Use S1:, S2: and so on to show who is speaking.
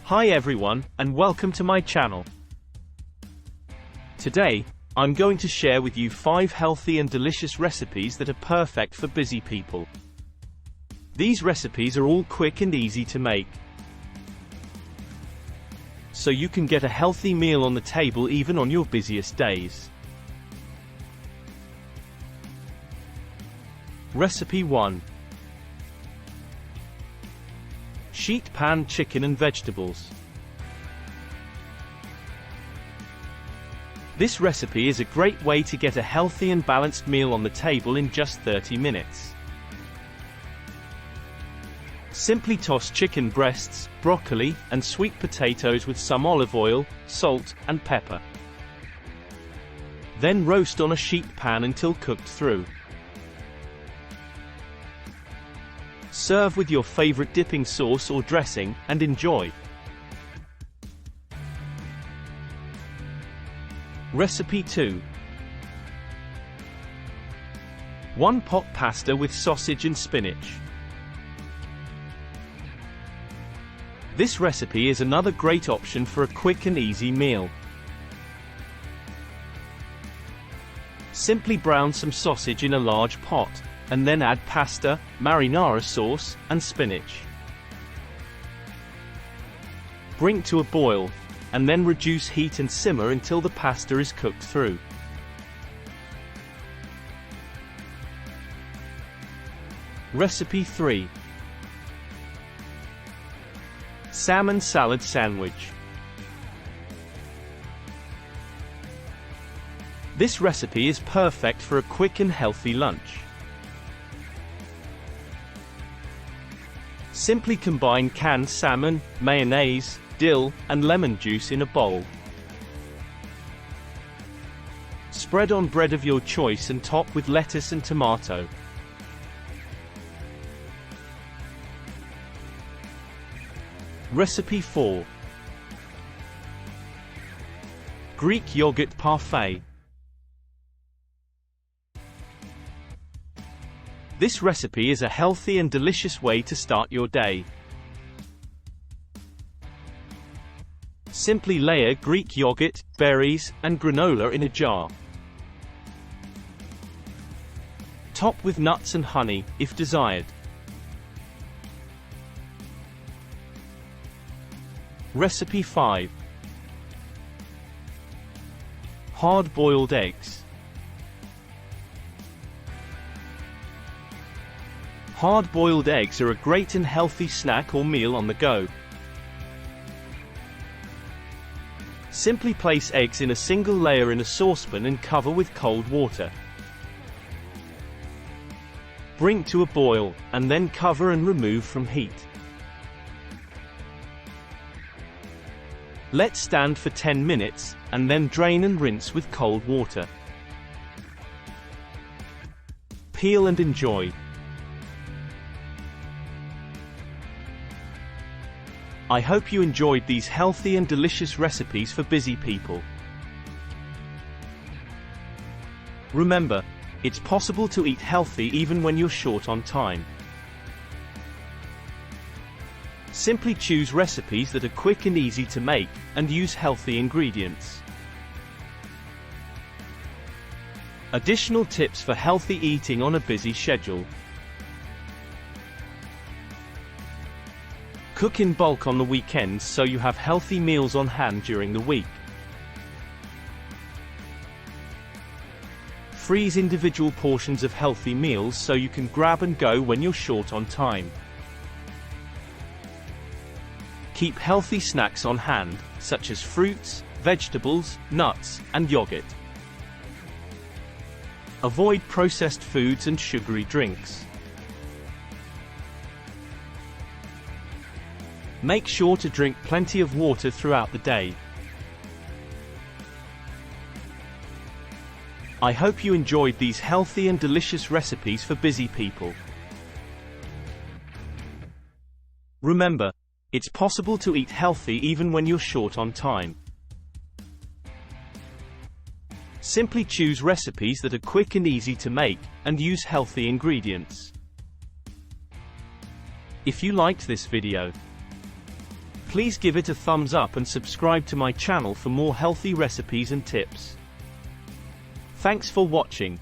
S1: Hi everyone, and welcome to my channel. Today, I'm going to share with you 5 healthy and delicious recipes that are perfect for busy people. These recipes are all quick and easy to make, so you can get a healthy meal on the table even on your busiest days. Recipe 1. Sheet pan chicken and vegetables. This recipe is a great way to get a healthy and balanced meal on the table in just 30 minutes. Simply toss chicken breasts, broccoli, and sweet potatoes with some olive oil, salt, and pepper. Then roast on a sheet pan until cooked through. Serve with your favorite dipping sauce or dressing, and enjoy. Recipe 2. 1 pot pasta with sausage and spinach. This recipe is another great option for a quick and easy meal. Simply brown some sausage in a large pot, and then add pasta, marinara sauce, and spinach. Bring to a boil, and then reduce heat and simmer until the pasta is cooked through. Recipe 3. Salmon salad sandwich. This recipe is perfect for a quick and healthy lunch. Simply combine canned salmon, mayonnaise, dill, and lemon juice in a bowl. Spread on bread of your choice and top with lettuce and tomato. Recipe 4. Greek yogurt parfait. This recipe is a healthy and delicious way to start your day. Simply layer Greek yogurt, berries, and granola in a jar. Top with nuts and honey, if desired. Recipe 5. Hard-boiled eggs. Hard-boiled eggs are a great and healthy snack or meal on the go. Simply place eggs in a single layer in a saucepan and cover with cold water. Bring to a boil, and then cover and remove from heat. Let stand for 10 minutes, and then drain and rinse with cold water. Peel and enjoy. I hope you enjoyed these healthy and delicious recipes for busy people. Remember, it's possible to eat healthy even when you're short on time. Simply choose recipes that are quick and easy to make, and use healthy ingredients. Additional tips for healthy eating on a busy schedule. Cook in bulk on the weekends so you have healthy meals on hand during the week. Freeze individual portions of healthy meals so you can grab and go when you're short on time. Keep healthy snacks on hand, such as fruits, vegetables, nuts, and yogurt. Avoid processed foods and sugary drinks. Make sure to drink plenty of water throughout the day. I hope you enjoyed these healthy and delicious recipes for busy people. Remember, it's possible to eat healthy even when you're short on time. Simply choose recipes that are quick and easy to make, and use healthy ingredients. If you liked this video, Please give it a thumbs up and subscribe to my channel for more healthy recipes and tips. Thanks for watching.